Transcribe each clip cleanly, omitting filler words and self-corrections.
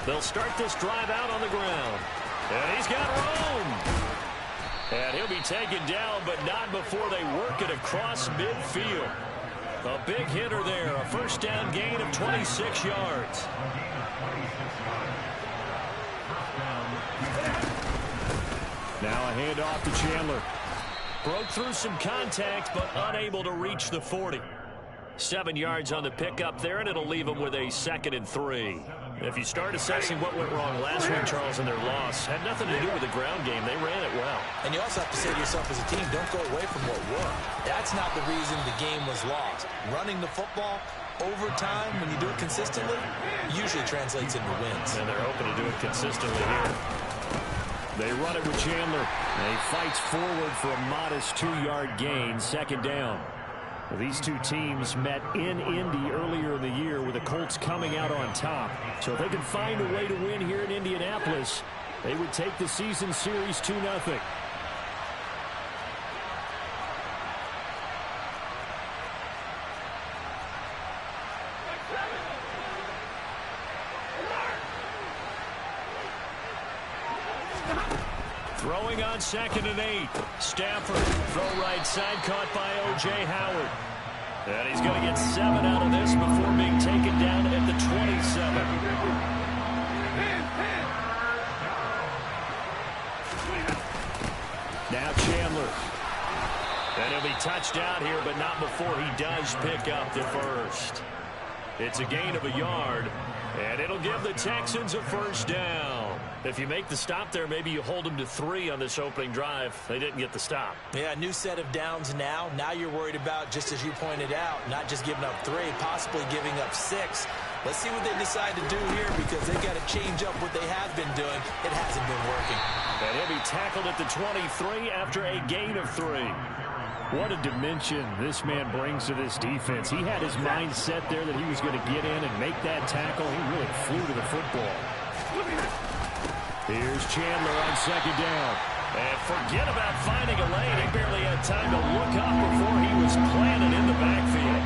They'll start this drive out on the ground. And he's got room. And he'll be taken down, but not before they work it across midfield. A big hitter there. A first down gain of 26 yards. Now a handoff to Chandler. Broke through some contact, but unable to reach the 40. 7 yards on the pickup there, and it'll leave them with a 2nd and 3. If you start assessing what went wrong last week, Charles, in their loss, had nothing to do with the ground game. They ran it well. And you also have to say to yourself as a team, don't go away from what worked. That's not the reason the game was lost. Running the football over time, when you do it consistently, usually translates into wins. And they're hoping to do it consistently here. They run it with Chandler. And he fights forward for a modest 2-yard gain, 2nd down. These two teams met in Indy earlier in the year with the Colts coming out on top. So if they can find a way to win here in Indianapolis, they would take the season series 2-0. Throwing on 2nd and 8. Stafford, throw right side, caught by O.J. Howard. And he's going to get 7 out of this before being taken down at the 27. Now Chandler. And he'll be touched out here, but not before he does pick up the first. It's a gain of a yard, and it'll give the Texans a first down. If you make the stop there, maybe you hold them to 3 on this opening drive. They didn't get the stop. Yeah, new set of downs now. Now you're worried about, just as you pointed out, not just giving up 3, possibly giving up 6. Let's see what they decide to do here, because they've got to change up what they have been doing. It hasn't been working. And he'll be tackled at the 23 after a gain of 3. What a dimension this man brings to this defense. He had his mind set there that he was going to get in and make that tackle. He really flew to the football. Here's Chandler on 2nd down. And forget about finding a lane. He barely had time to look up before he was planted in the backfield.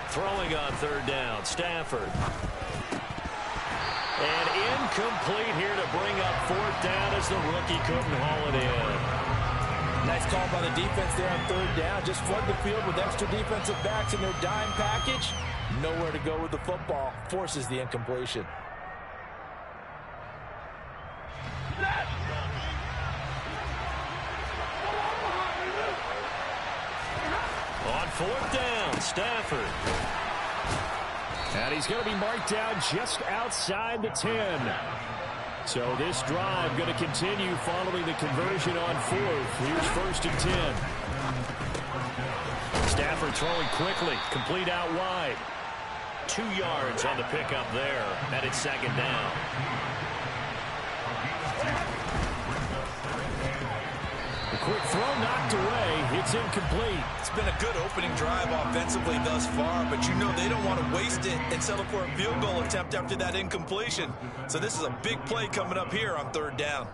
Throwing on 3rd down, Stafford. And incomplete here to bring up 4th down as the rookie couldn't haul it in. Nice call by the defense there on 3rd down. Just flood the field with extra defensive backs in their dime package. Nowhere to go with the football. Forces the incompletion. On 4th down, Stafford. And he's going to be marked down just outside the 10. So this drive going to continue following the conversion on 4th. Here's 1st and 10. Stafford throwing quickly, complete out wide. 2 yards on the pickup there, and it's 2nd down. The quick throw knocked away. It's incomplete. It's been a good opening drive offensively thus far, but you know they don't want to waste it and settle for a field goal attempt after that incompletion. So this is a big play coming up here on 3rd down.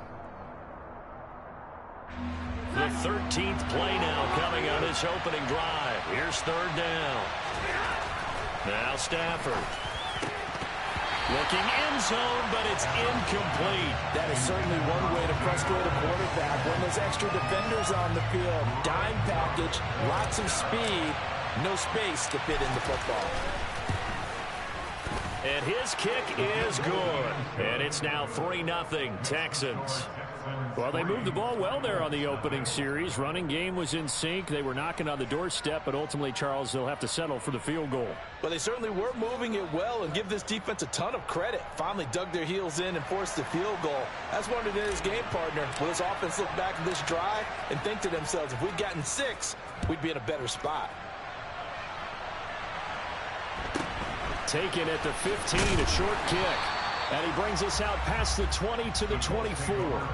The 13th play now coming on this opening drive. Here's 3rd down. Now Stafford. Looking end zone, but it's incomplete. That is certainly one way to frustrate a quarterback when there's extra defenders on the field. Dime package, lots of speed, no space to fit in the football. And his kick is good. And it's now 3-0 Texans. Well, they moved the ball well there on the opening series. Running game was in sync. They were knocking on the doorstep, but ultimately, Charles, they'll have to settle for the field goal. Well, they certainly were moving it well, and give this defense a ton of credit. Finally dug their heels in and forced the field goal. That's one of his game partner. Will his offense look back at this drive and think to themselves, if we'd gotten 6, we'd be in a better spot. Taken at the 15, a short kick. And he brings us out past the 20 to the 24.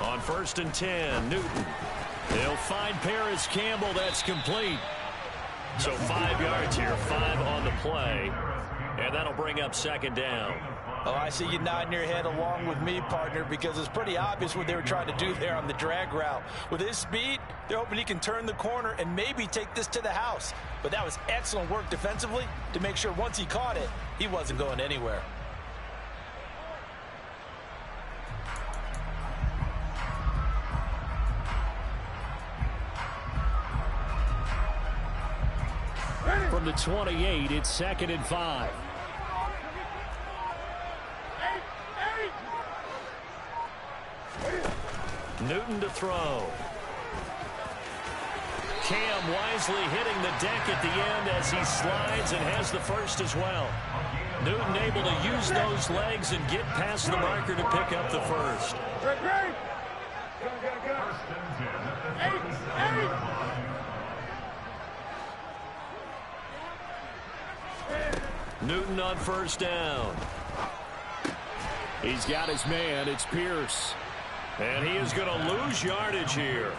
On 1st and 10, Newton. He'll find Paris Campbell. That's complete. So 5 yards here, 5 on the play. And that'll bring up 2nd down. Oh, I see you nodding your head along with me, partner, because it's pretty obvious what they were trying to do there on the drag route. With his speed, they're hoping he can turn the corner and maybe take this to the house. But that was excellent work defensively to make sure once he caught it, he wasn't going anywhere. From the 28, it's 2nd and 5. Newton to throw. Cam wisely hitting the deck at the end as he slides and has the first as well. Newton able to use those legs and get past the marker to pick up the first. Newton on 1st down. He's got his man. It's Pierce. And he is going to lose yardage here.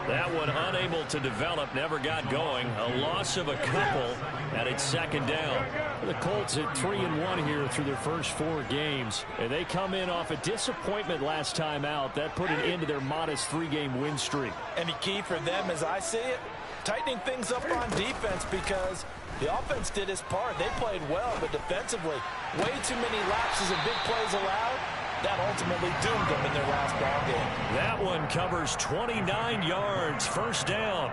That one unable to develop, never got going. A loss of a couple, and it's 2nd down. The Colts at 3-1 here through their first 4 games. And they come in off a disappointment last time out. That put an end to their modest 3-game win streak. And the key for them, as I see it, tightening things up on defense, because the offense did its part. They played well, but defensively, way too many lapses and big plays allowed. That ultimately doomed them in their last ball game. That one covers 29 yards. 1st down.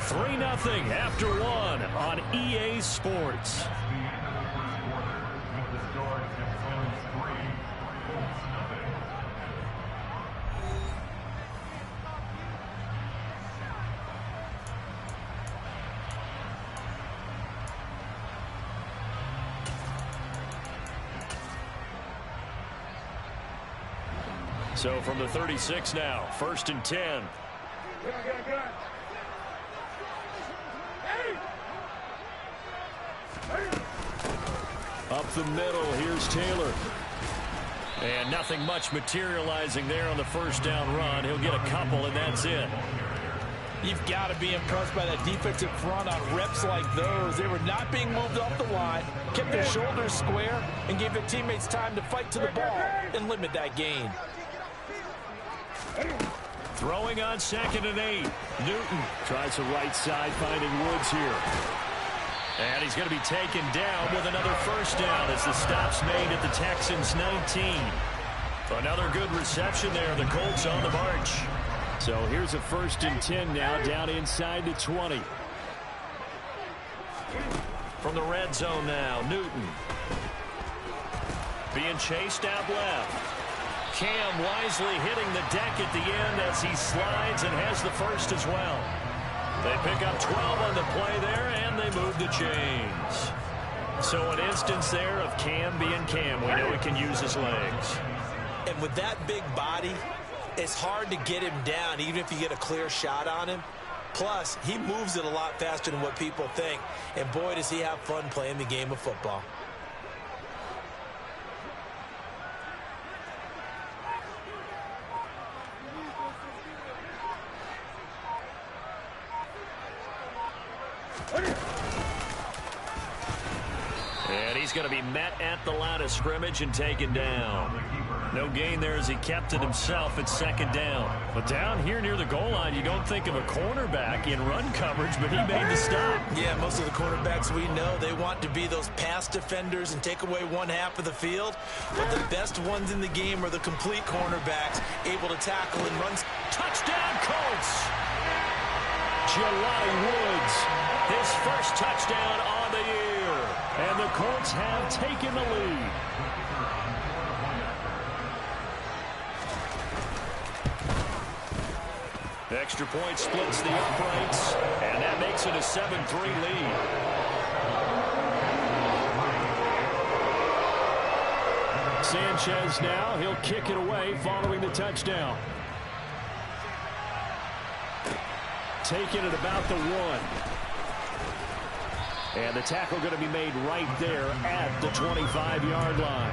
Three 0 after 1 on EA Sports. So from the 36 now, 1st and 10. Up the middle, here's Taylor. And nothing much materializing there on the 1st down run. He'll get a couple, and that's it. You've got to be impressed by that defensive front on reps like those. They were not being moved off the line, kept their shoulders square, and gave their teammates time to fight to the ball and limit that gain. Throwing on 2nd and 8. Newton tries the right side, finding Woods here. And he's going to be taken down with another 1st down as the stop's made at the Texans' 19. Another good reception there. The Colts on the march. So here's a 1st and 10 now, down inside the 20. From the red zone now, Newton. Being chased out left. Cam wisely hitting the deck at the end as he slides and has the first as well. They pick up 12 on the play there, and they move the chains. So an instance there of Cam being Cam. We know he can use his legs. And with that big body, it's hard to get him down, even if you get a clear shot on him. Plus, he moves it a lot faster than what people think. And boy, does he have fun playing the game of football. And he's going to be met at the line of scrimmage and taken down. No gain there as he kept it himself at 2nd down. But down here near the goal line, you don't think of a cornerback in run coverage, but he made the stop. Yeah, most of the cornerbacks we know, they want to be those pass defenders and take away one half of the field. But the best ones in the game are the complete cornerbacks, able to tackle and run. Touchdown, Colts! Jelani Woods, his first touchdown on the year. And the Colts have taken the lead. Extra point splits the uprights, and that makes it a 7-3 lead. Sanchez now. He'll kick it away following the touchdown. Taking it about the 1. And the tackle going to be made right there at the 25-yard line.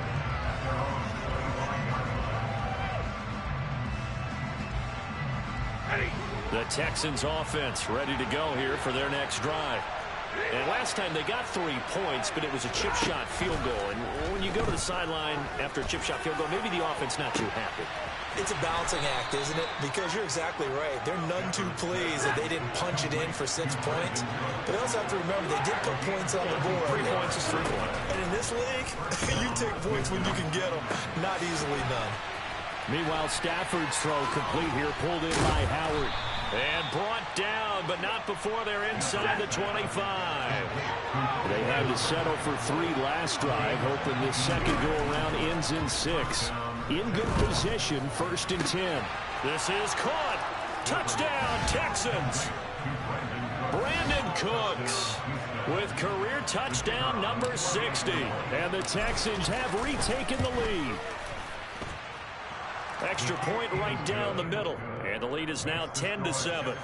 The Texans offense ready to go here for their next drive. And last time they got 3 points, but it was a chip shot field goal. And when you go to the sideline after a chip shot field goal, maybe the offense not too happy. It's a balancing act, isn't it? Because you're exactly right. They're none too pleased that they didn't punch it in for 6 points. But they also have to remember they did put points on the board. 3 points is 3 points. And in this league, you take points when you can get them. Not easily done. Meanwhile, Stafford's throw complete here, pulled in by Howard. And brought down, but not before they're inside the 25. They had to settle for 3 last drive, hoping this second go-around ends in 6. In good position, 1st and 10. This is caught. Touchdown, Texans. Brandon Cooks with career touchdown number 60. And the Texans have retaken the lead. Extra point right down the middle. And the lead is now 10-7.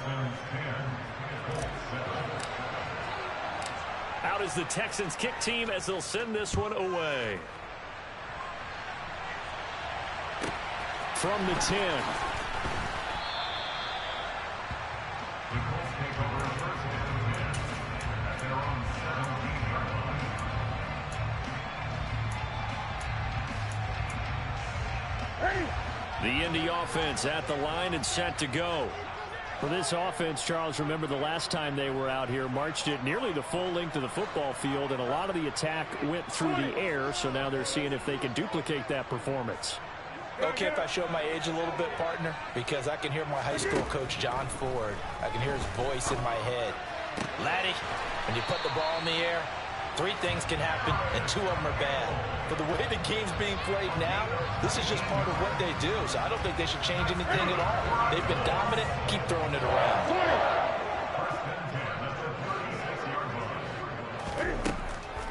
Out is the Texans kick team as they'll send this one away. From the 10. The Indy offense at the line and set to go. For this offense, Charles, remember the last time they were out here, marched it nearly the full length of the football field, and a lot of the attack went through the air, so now they're seeing if they can duplicate that performance. Okay, if I show my age a little bit, partner, because I can hear my high school coach, John Ford. I can hear his voice in my head. Laddie, when you put the ball in the air, 3 things can happen, and 2 of them are bad. But the way the game's being played now, this is just part of what they do. So I don't think they should change anything at all. They've been dominant. Keep throwing it around.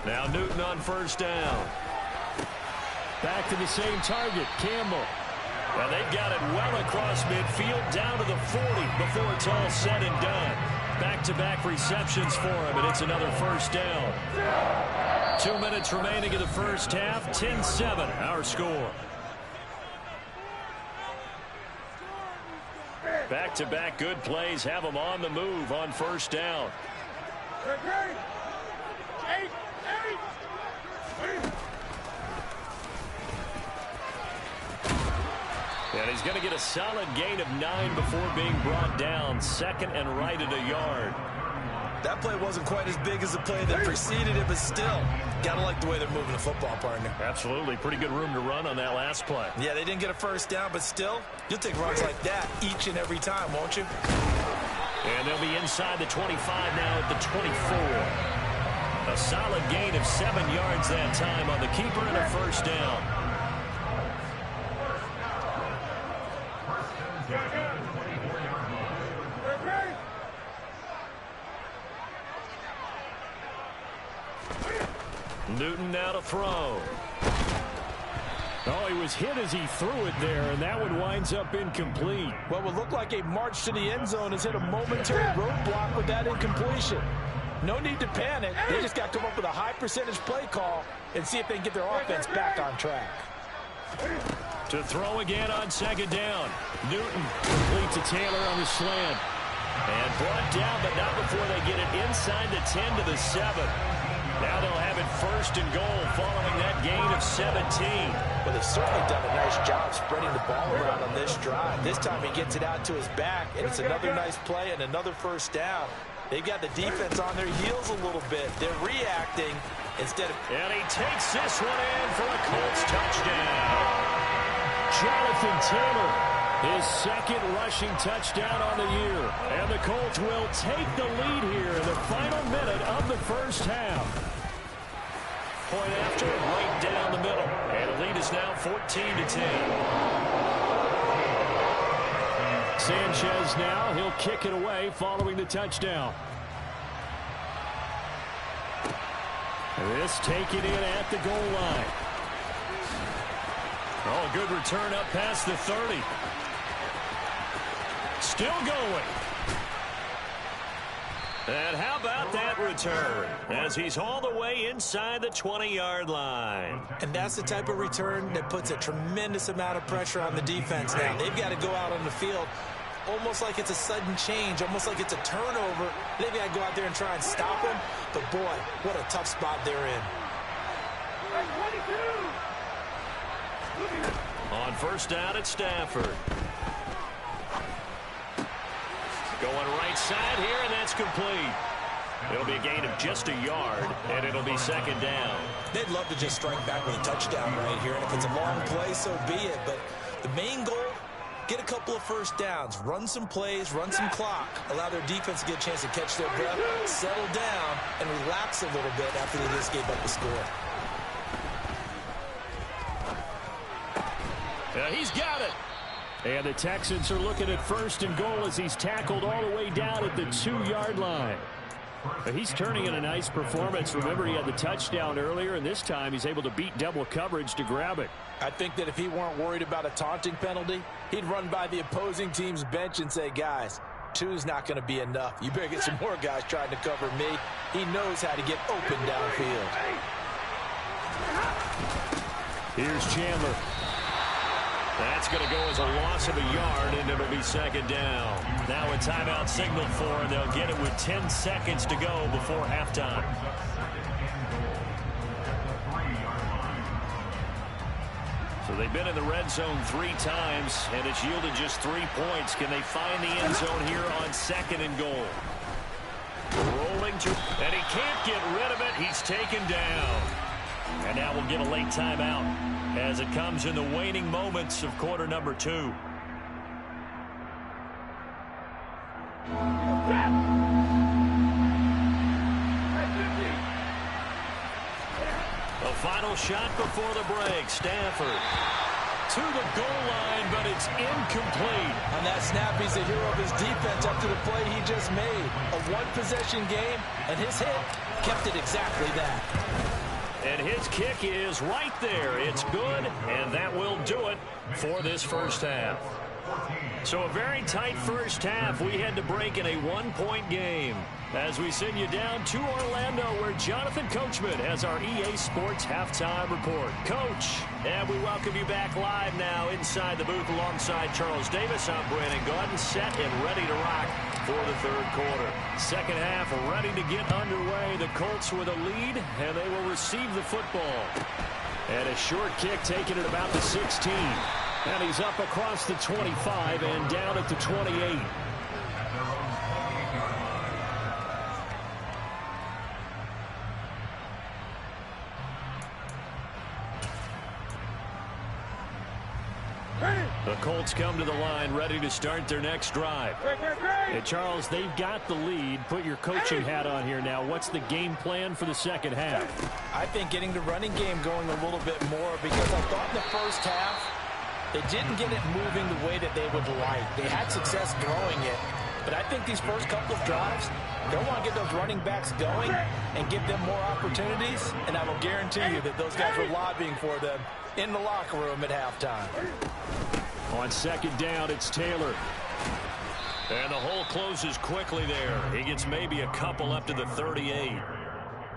Now Newton on 1st down. Back to the same target, Campbell. Well, they've got it well across midfield, down to the 40 before it's all said and done. Back-to-back receptions for him, and it's another 1st down. 2 minutes remaining in the first half, 10-7, our score. Back-to-back good plays have them on the move on 1st down. And he's going to get a solid gain of 9 before being brought down. 2nd and right at a yard. That play wasn't quite as big as the play that preceded it, but still, gotta like the way they're moving the football, partner. Absolutely. Pretty good room to run on that last play. Yeah, they didn't get a 1st down, but still, you'll take runs like that each and every time, won't you? And they'll be inside the 25 now at the 24. A solid gain of 7 yards that time on the keeper and a 1st down. Newton now to throw. Oh, he was hit as he threw it there, and that one winds up incomplete. What would look like a march to the end zone has hit a momentary roadblock with that incompletion. No need to panic. They just got to come up with a high percentage play call and see if they can get their offense back on track. To throw again on 2nd down. Newton complete to Taylor on the slant. And brought down, but not before they get it inside the 10 to the 7. Now they'll have it 1st and goal following that gain of 17. Well, they've certainly done a nice job spreading the ball around on this drive. This time he gets it out to his back, and it's another nice play and another 1st down. They've got the defense on their heels a little bit. They're reacting instead of... And he takes this one in for a Colts touchdown. Jonathan Taylor, his 2nd rushing touchdown on the year. And the Colts will take the lead here in the final minute of the first half. Point after, right down the middle. And the lead is now 14-10. Sanchez now, he'll kick it away following the touchdown. This taken in at the goal line. Oh, good return up past the 30. Still going. And how about that return as he's all the way inside the 20-yard line. And that's the type of return that puts a tremendous amount of pressure on the defense now. They've got to go out on the field almost like it's a sudden change, almost like it's a turnover. They've got to go out there and try and stop them. But, boy, what a tough spot they're in. On first down at Stafford. Going right side here, and that's complete. It'll be a gain of just a yard, and it'll be second down. They'd love to just strike back with a touchdown right here, and if it's a long play, so be it. But the main goal, get a couple of first downs, run some plays, run some clock, allow their defense to get a chance to catch their breath, settle down, and relax a little bit after they just gave up the score. He's got it. And the Texans are looking at first and goal as he's tackled all the way down at the 2-yard line. He's turning in a nice performance. Remember, he had the touchdown earlier, and this time he's able to beat double coverage to grab it. I think that if he weren't worried about a taunting penalty, he'd run by the opposing team's bench and say, guys, 2's not going to be enough. You better get some more guys trying to cover me. He knows how to get open downfield. Here's Chandler. That's going to go as a loss of a yard, and it'll be second down. Now a timeout signaled for, and they'll get it with 10 seconds to go before halftime. So they've been in the red zone 3 times, and it's yielded just 3 points. Can they find the end zone here on second and goal? Rolling to, and he can't get rid of it. He's taken down. And now we'll get a late timeout as it comes in the waning moments of quarter number 2. A final shot before the break. Stafford to the goal line, but it's incomplete. On that snap, he's a hero of his defense after the play he just made. A one-possession game, and his hit kept it exactly that. And his kick is right there. It's good, and that will do it for this first half. So a very tight first half. We had to break in a 1-point game as we send you down to Orlando, where Jonathan Coachman has our EA Sports halftime report. Coach, and we welcome you back live now inside the booth alongside Charles Davis. I'm Brandon Gaudin, set and ready to rock for the third quarter. Second half ready to get underway. The Colts with a lead, and they will receive the football. And a short kick taken at about the 16. And he's up across the 25 and down at the 28. The Colts come to the line ready to start their next drive. Hey, Charles, they've got the lead. Put your coaching hat on here now. What's the game plan for the second half? I think getting the running game going a little bit more, because I thought in the first half they didn't get it moving the way that they would like. They had success throwing it. But I think these first couple of drives, they want to get those running backs going and give them more opportunities. And I will guarantee you that those guys were lobbying for them in the locker room at halftime. On second down, it's Taylor. And the hole closes quickly there. He gets maybe a couple up to the 38.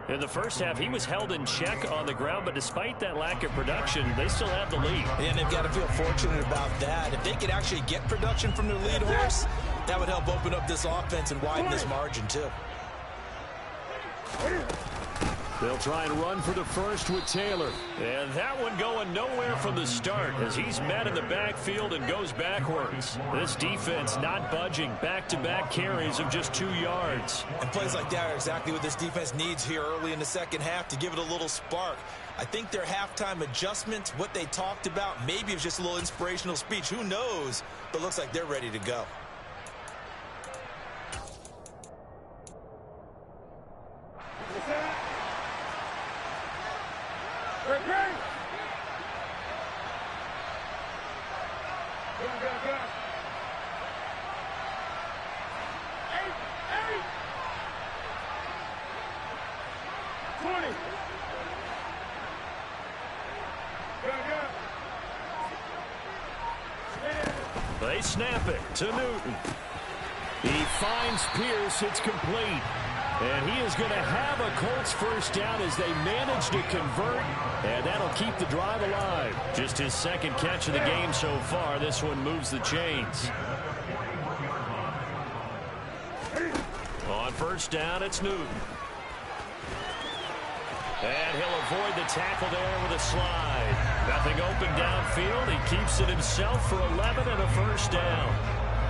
In the first half, he was held in check on the ground, but despite that lack of production, they still have the lead. And they've got to feel fortunate about that. If they could actually get production from their lead horse, that would help open up this offense and widen this margin, too. They'll try and run for the first with Taylor. And that one going nowhere from the start as he's met in the backfield and goes backwards. This defense not budging. Back-to-back carries of just 2 yards. And plays like that are exactly what this defense needs here early in the second half to give it a little spark. I think their halftime adjustments, what they talked about, maybe it was just a little inspirational speech. Who knows? But looks like they're ready to go. They snap it to Newton. He finds Pierce. It's complete. And he is going to have a Colts first down as they manage to convert, and that'll keep the drive alive. Just his second catch of the game so far. This one moves the chains. On first down, it's Newton. And he'll avoid the tackle there with a slide. Nothing open downfield. He keeps it himself for 11 and a first down.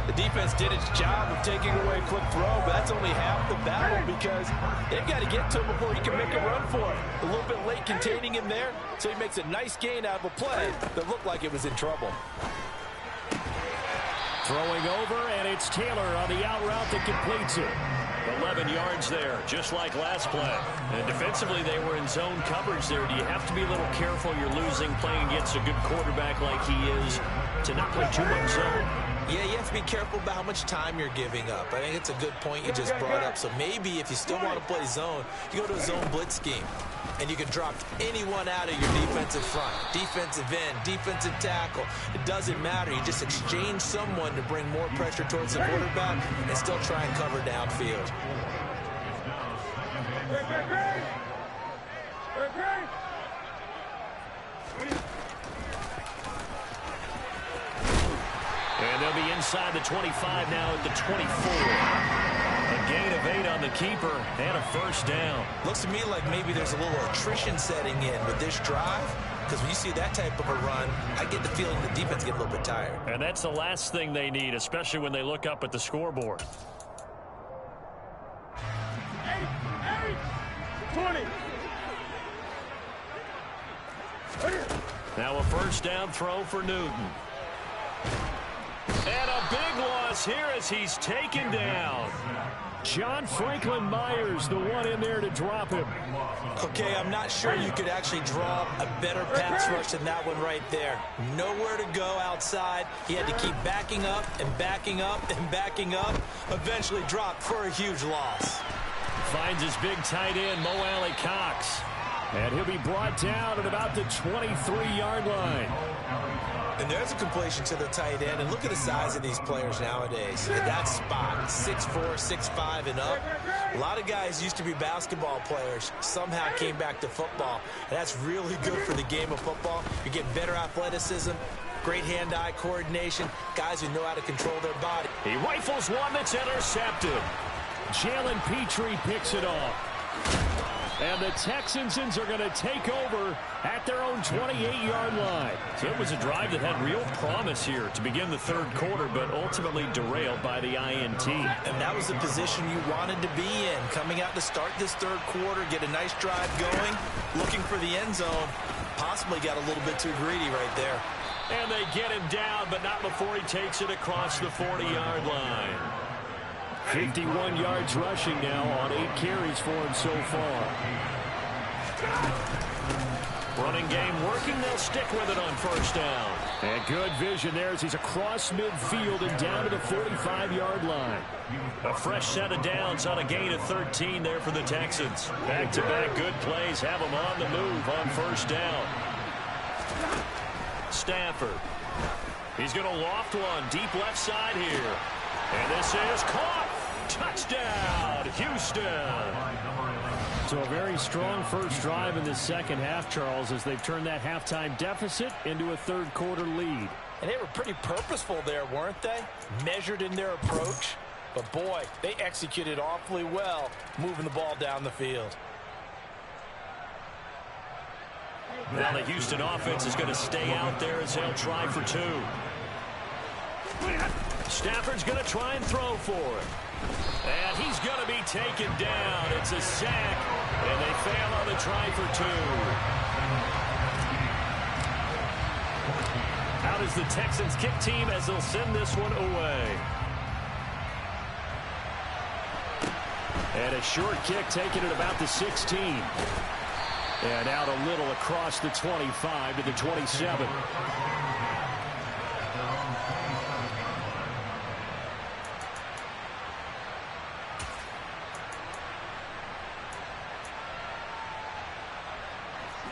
The defense did its job of taking away a quick throw, but that's only half the battle because they've got to get to him before he can make a run for it. A little bit late containing him there, so he makes a nice gain out of a play that looked like it was in trouble. Throwing over, and it's Taylor on the out route that completes it. 11 yards there, just like last play. And defensively, they were in zone coverage there. Do you have to be a little careful? You're losing playing against a good quarterback like he is to not play too much zone. Yeah, you have to be careful about how much time you're giving up. I think it's a good point you just brought up. So maybe if you still want to play zone, you go to a zone blitz scheme. And you can drop anyone out of your defensive front. Defensive end, defensive tackle. It doesn't matter. You just exchange someone to bring more pressure towards the quarterback and still try and cover downfield. And they'll be inside the 25 now at the 24. A gain of 8 on the keeper and a first down. Looks to me like maybe there's a little attrition setting in with this drive. Because when you see that type of a run, I get the feeling the defense get a little bit tired. And that's the last thing they need, especially when they look up at the scoreboard. 20. Now a first down throw for Newton. And a big loss here as he's taken down. John Franklin Myers, the one in there to drop him. Okay, I'm not sure you could actually draw a better pass rush than that one right there. Nowhere to go outside. He had to keep backing up and backing up and backing up. Eventually dropped for a huge loss. Finds his big tight end, Mo Alley Cox. And he'll be brought down at about the 23-yard line. And there's a completion to the tight end. And look at the size of these players nowadays. In that spot, 6'4", 6'5", and up. A lot of guys used to be basketball players, somehow came back to football. And that's really good for the game of football. You get better athleticism, great hand-eye coordination, guys who know how to control their body. He rifles one that's intercepted. Jalen Petrie picks it off. And the Texans are going to take over at their own 28-yard line. So it was a drive that had real promise here to begin the third quarter, but ultimately derailed by the INT. And that was the position you wanted to be in. Coming out to start this third quarter, get a nice drive going, looking for the end zone. Possibly got a little bit too greedy right there. And they get him down, but not before he takes it across the 40-yard line. 51 yards rushing now on 8 carries for him so far. Running game working. They'll stick with it on first down. And good vision there as he's across midfield and down to the 45-yard line. A fresh set of downs on a gain of 13 there for the Texans. Back-to-back good plays have them on the move on first down. Stafford. He's going to loft one deep left side here. And this is caught. Touchdown, Houston. So a very strong first drive in the second half, Charles, as they've turned that halftime deficit into a third quarter lead. And they were pretty purposeful there, weren't they? Measured in their approach. But, boy, they executed awfully well moving the ball down the field. Now the Houston offense is going to stay out there as they'll try for 2. Stafford's going to try and throw for it. And he's going to be taken down. It's a sack, and they fail on the try for 2. Out is the Texans kick team as they'll send this one away. And a short kick taken at about the 16. And out a little across the 25 to the 27.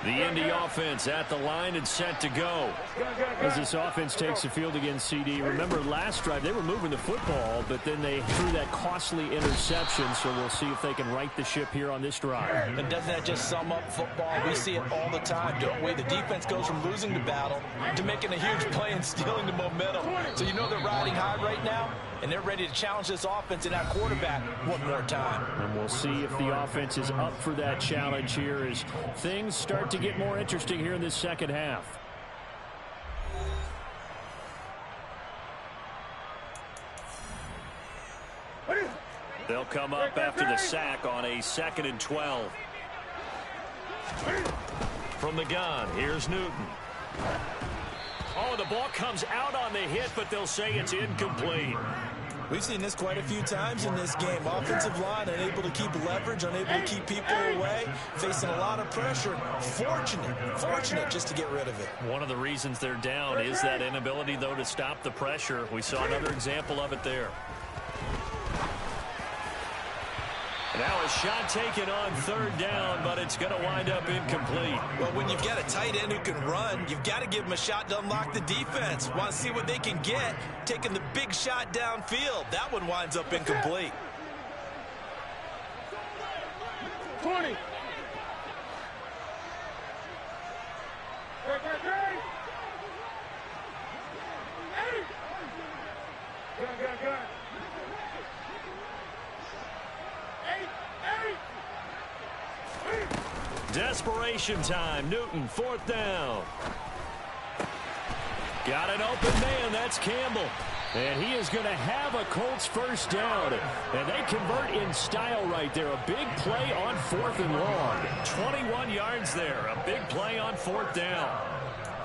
The Indy offense at the line and set to go. As this offense takes the field against CD, remember last drive they were moving the football, but then they threw that costly interception, so we'll see if they can right the ship here on this drive. And doesn't that just sum up football? We see it all the time, don't we? The defense goes from losing the battle to making a huge play and stealing the momentum. So you know they're riding high right now, and they're ready to challenge this offense and that quarterback one more time. And we'll see if the offense is up for that challenge here as things start to get more interesting here in this second half. They'll come up after the sack on a 2nd and 12. From the gun, here's Newton. Oh, the ball comes out on the hit, but they'll say it's incomplete. We've seen this quite a few times in this game. Offensive line unable to keep leverage, unable to keep people away, facing a lot of pressure. Fortunate just to get rid of it. One of the reasons they're down is that inability, though, to stop the pressure. We saw another example of it there. Now a shot taken on 3rd down, but it's going to wind up incomplete. Well, when you've got a tight end who can run, you've got to give him a shot to unlock the defense. Want to see what they can get, taking the big shot downfield. That one winds up incomplete. 20. Good. Desperation time. Newton, 4th down. Got an open man. That's Campbell. And he is going to have a Colts 1st down. And they convert in style right there. A big play on 4th and long. 21 yards there. A big play on 4th down.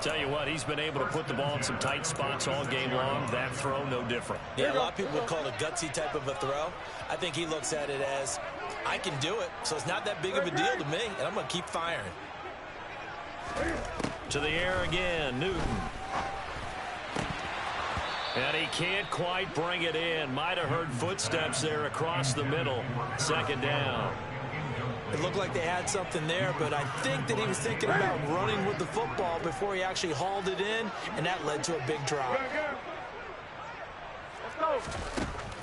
Tell you what, he's been able to put the ball in some tight spots all game long. That throw, no different. Yeah, a lot of people would call it a gutsy type of a throw. I think he looks at it as, I can do it, so it's not that big of a deal to me, and I'm going to keep firing. To the air again, Newton. And he can't quite bring it in. Might have heard footsteps there across the middle. 2nd down. It looked like they had something there, but I think that he was thinking about running with the football before he actually hauled it in, and that led to a big drop. Let's go.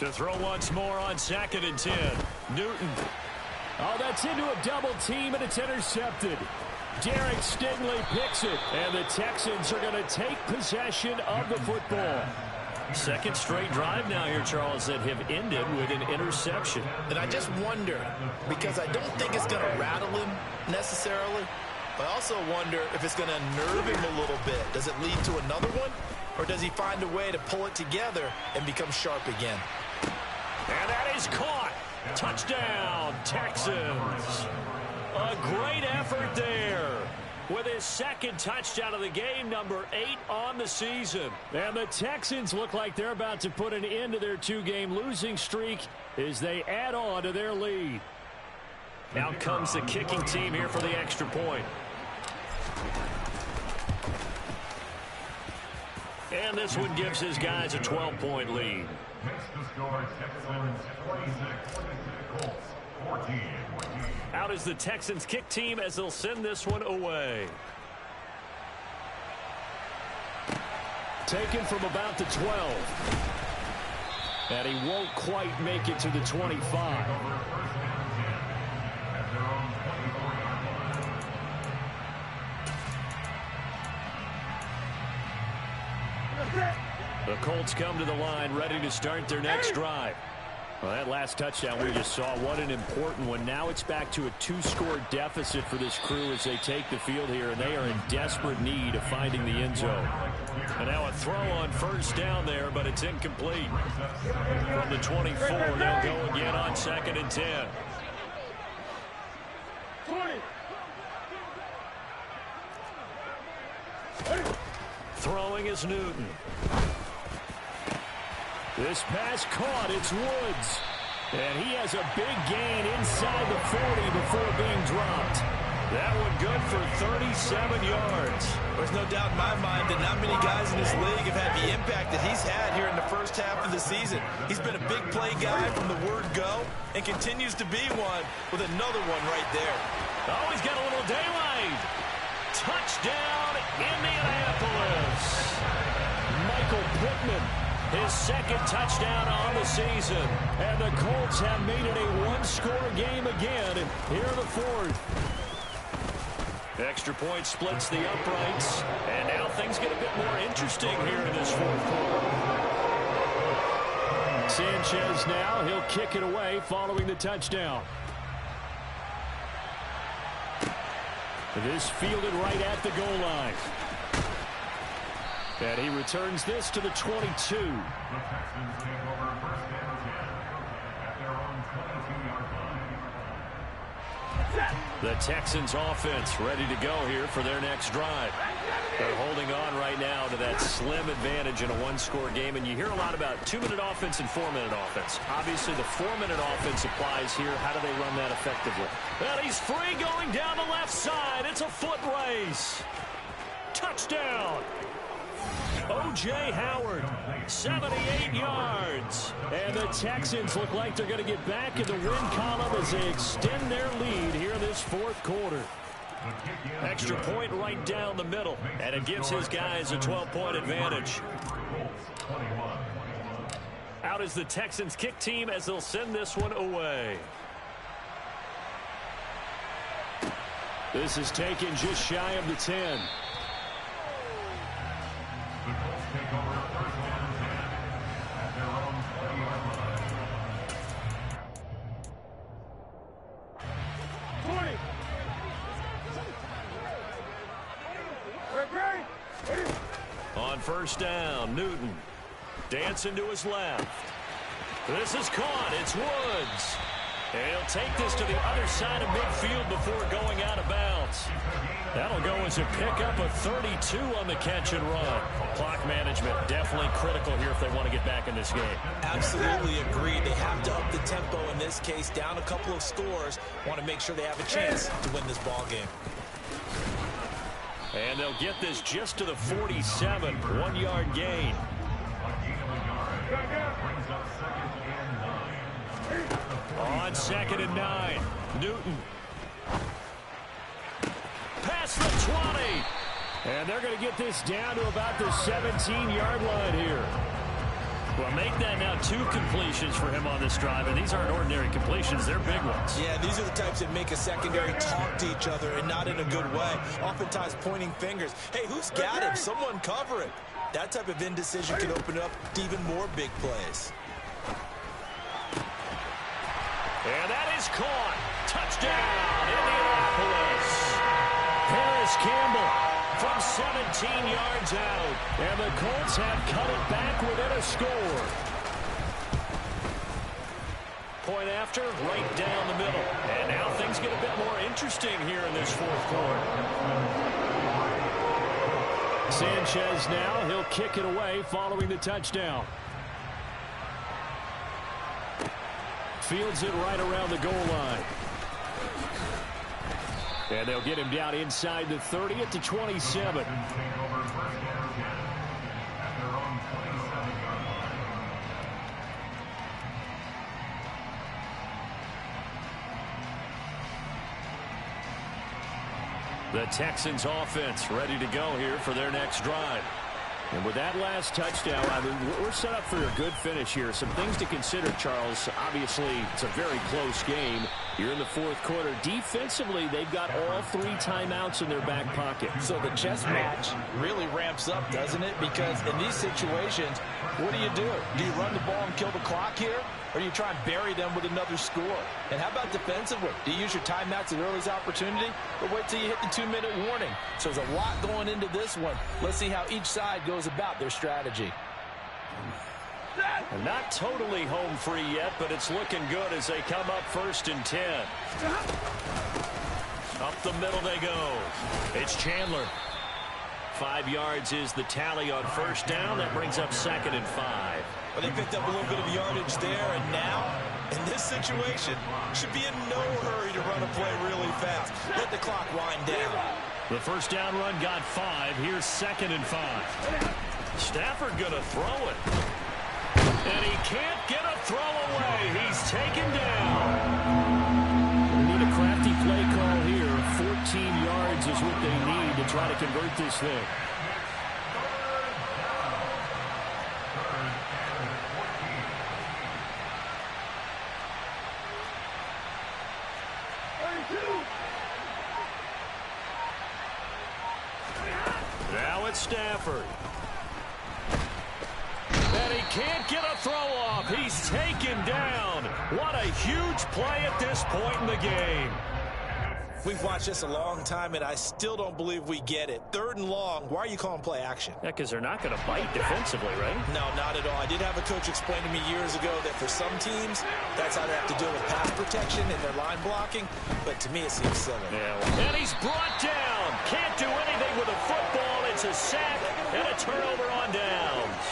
To throw once more on 2nd and 10. Newton. Oh, that's into a double team, and it's intercepted. Derek Stingley picks it, and the Texans are going to take possession of the football. 2nd straight drive now here, Charles, that have ended with an interception. And I just wonder, because I don't think it's going to rattle him necessarily, but I also wonder if it's going to nerve him a little bit. Does it lead to another one, or does he find a way to pull it together and become sharp again? And that is caught. Touchdown, Texans. A great effort there with his 2nd touchdown of the game, number 8 on the season. And the Texans look like they're about to put an end to their 2-game losing streak as they add on to their lead. Now comes the kicking team here for the extra point. And this one gives his guys a 12-point lead. Out is the Texans kick team as they'll send this one away. Taken from about the 12. And he won't quite make it to the 25. The Colts come to the line ready to start their next drive. Well, that last touchdown we just saw, what an important one. Now it's back to a 2-score deficit for this crew as they take the field here, and they are in desperate need of finding the end zone. And now a throw on 1st down there, but it's incomplete. From the 24, they'll go again on 2nd and 10. 20. Throwing is Newton. This pass caught. It's Woods. And he has a big gain inside the 40 before being dropped. That one good for 37 yards. There's no doubt in my mind that not many guys in this league have had the impact that he's had here in the 1st half of the season. He's been a big play guy from the word go and continues to be one with another one right there. Oh, he's got a little daylight. Pittman. His second touchdown on the season. And the Colts have made it a one-score game again here in the fourth. Extra point splits the uprights. And now things get a bit more interesting here in this fourth quarter. Sanchez now, he'll kick it away following the touchdown. This fielded right at the goal line. And he returns this to the 22. The Texans offense ready to go here for their next drive. They're holding on right now to that slim advantage in a one-score game. And you hear a lot about 2-minute offense and 4-minute offense. Obviously, the 4-minute offense applies here. How do they run that effectively? Well, he's free going down the left side. It's a foot race. Touchdown. O.J. Howard, 78 yards. And the Texans look like they're going to get back in the win column as they extend their lead here in this fourth quarter. Extra point right down the middle, and it gives his guys a 12-point advantage. Out is the Texans kick team as they'll send this one away. This is taken just shy of the 10. On first down, Newton dancing to his left. This is caught. It's Woods. And he'll take this to the other side of midfield before going out of bounds. That'll go as a pickup of 32 on the catch and run. Clock management definitely critical here if they want to get back in this game. Absolutely agreed. They have to up the tempo in this case, down a couple of scores. Want to make sure they have a chance to win this ball game. And they'll get this just to the 47, 1-yard gain. On 2nd and 9, Newton. Past the 20. And they're going to get this down to about the 17-yard line here. Well, make that now 2 completions for him on this drive, and these aren't ordinary completions. They're big ones. Yeah, these are the types that make a secondary talk to each other and not in a good way. Oftentimes pointing fingers. Hey, who's got him? Someone cover it. That type of indecision can open up to even more big plays. And that is caught. Touchdown, Indianapolis. Harris Campbell from 17 yards out. And the Colts have cut it back within a score. Point after, right down the middle. And now things get a bit more interesting here in this fourth quarter. Sanchez now, he'll kick it away following the touchdown. Fields it right around the goal line. And they'll get him down inside the 30 at the 27. The Texans offense ready to go here for their next drive. And with that last touchdown, I mean, we're set up for a good finish here. Some things to consider, Charles. Obviously, it's a very close game. You're in the fourth quarter. Defensively, they've got all 3 timeouts in their back pocket. So the chess match really ramps up, doesn't it? Because in these situations, what do? Do you run the ball and kill the clock here? Or do you try and bury them with another score? And how about defensively? Do you use your timeouts at earliest opportunity? Or wait till you hit the 2-minute warning? So there's a lot going into this one. Let's see how each side goes about their strategy. And not totally home free yet, but it's looking good as they come up 1st and 10. Up the middle they go. It's Chandler. 5 yards is the tally on first down. That brings up 2nd and 5. Well, they picked up a little bit of yardage there, and now, in this situation, should be in no hurry to run a play really fast. Let the clock wind down. The first down run got 5. Here's 2nd and 5. Stafford gonna throw it. And he can't get a throw away. He's taken down. They need a crafty play call here. 14 yards is what they need to try to convert this thing. Now it's Stafford. And he can't get a throw off. He's taken down. What a huge play at this point in the game. We've watched this a long time, and I still don't believe we get it. 3rd and long. Why are you calling play action? Yeah, because they're not going to bite defensively, right? No, not at all. I did have a coach explain to me years ago that for some teams, that's how they have to deal with pass protection and their line blocking. But to me, it seems silly. Yeah, well, and he's brought down. Can't do anything with a football. It's a sack and a turnover on downs.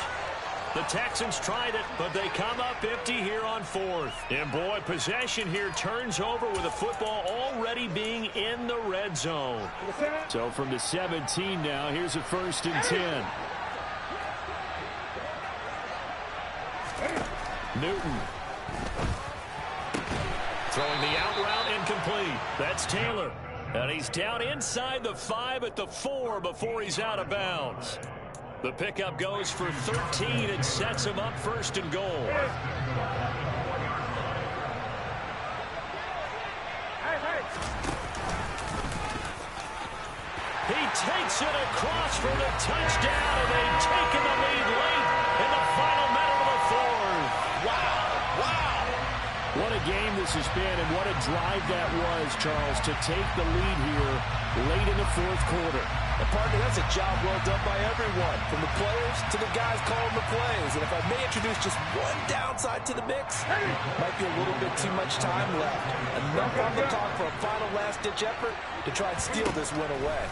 The Texans tried it, but they come up empty here on 4th. And, boy, possession here turns over with the football already being in the red zone. So from the 17 now, here's a 1st and 10. Newton. Throwing the out route incomplete. That's Taylor. And he's down inside the 5 at the 4 before he's out of bounds. The pickup goes for 13 and sets him up 1st and goal. He takes it across for the touchdown, and they've taken the lead late in the final minute of the 4th. Wow. What a game this has been, and what a drive that was, Charles, to take the lead here late in the 4th quarter. And partner, that's a job well done by everyone, from the players to the guys calling the plays. And if I may introduce just one downside to the mix, might be a little bit too much time left. Enough on the clock for a final last-ditch effort to try and steal this win away.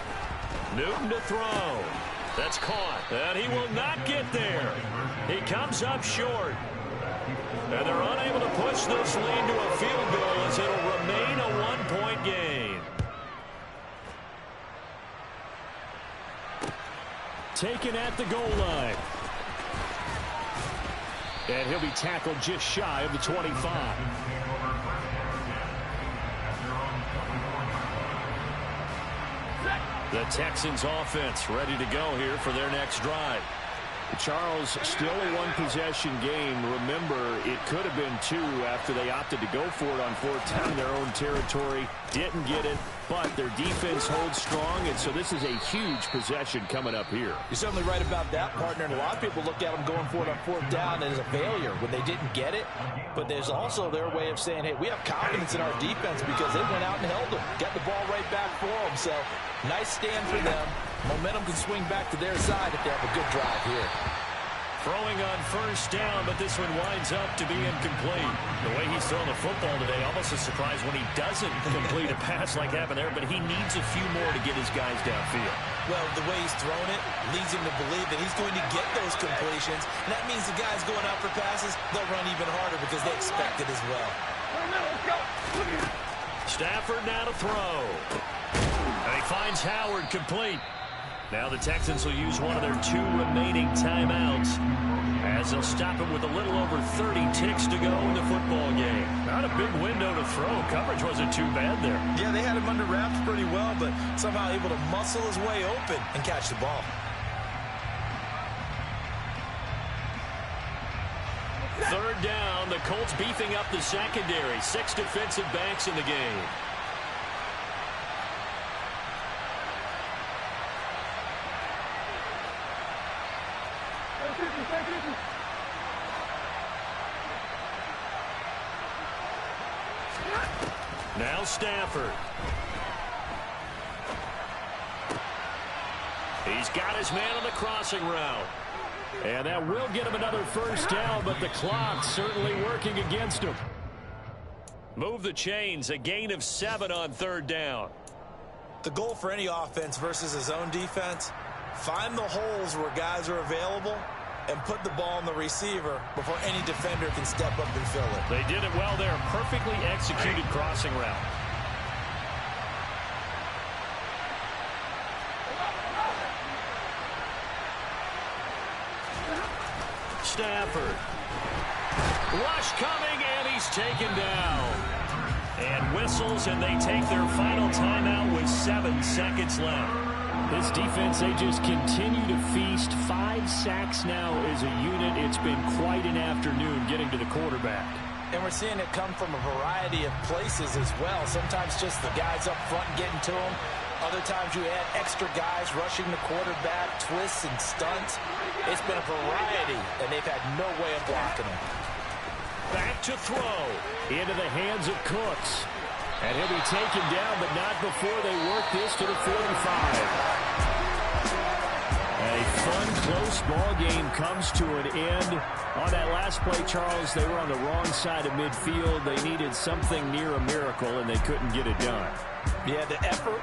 Newton to throw. That's caught, and he will not get there. He comes up short. And they're unable to push this lead to a field goal as it'll remain a 1-point game. Taken at the goal line. And he'll be tackled just shy of the 25. The Texans offense ready to go here for their next drive. Charles, still a 1-possession game. Remember, it could have been 2 after they opted to go for it on 4th down in their own territory. Didn't get it, but their defense holds strong, and so this is a huge possession coming up here. You're certainly right about that, partner, and a lot of people look at them going for it on 4th down as a failure when they didn't get it. But there's also their way of saying, hey, we have confidence in our defense because they went out and held them, got the ball right back for them. So nice stand for them. Momentum can swing back to their side if they have a good drive here. Throwing on 1st down, but this one winds up to be incomplete. The way he's throwing the football today, almost a surprise when he doesn't complete a pass like happened there, but he needs a few more to get his guys downfield. Well, the way he's thrown it leads him to believe that he's going to get those completions, and that means the guys going out for passes, they'll run even harder because they expect it as well. Stafford now to throw. And he finds Howard complete. Now the Texans will use one of their 2 remaining timeouts as they'll stop it with a little over 30 ticks to go in the football game. Not a big window to throw. Coverage wasn't too bad there. Yeah, they had him under wraps pretty well, but somehow able to muscle his way open and catch the ball. Third down, the Colts beefing up the secondary. 6 defensive backs in the game. Now Stafford. He's got his man on the crossing route. And that will get him another 1st down, but the clock's certainly working against him. Move the chains, a gain of 7 on 3rd down. The goal for any offense versus his own defense, find the holes where guys are available and put the ball on the receiver before any defender can step up and fill it. They did it well there. Perfectly executed crossing route. Stafford. Rush coming, and he's taken down. And whistles, and they take their final timeout with 7 seconds left. This defense, they just continue to feast. 5 sacks now as a unit. It's been quite an afternoon getting to the quarterback. And we're seeing it come from a variety of places as well. Sometimes just the guys up front getting to him. Other times you add extra guys rushing the quarterback, twists and stunts. It's been a variety, and they've had no way of blocking them. Back to throw. Into the hands of Cooks. And he'll be taken down, but not before they work this to the 45. A fun, close ball game comes to an end. On that last play, Charles, they were on the wrong side of midfield. They needed something near a miracle, and they couldn't get it done. Yeah, the effort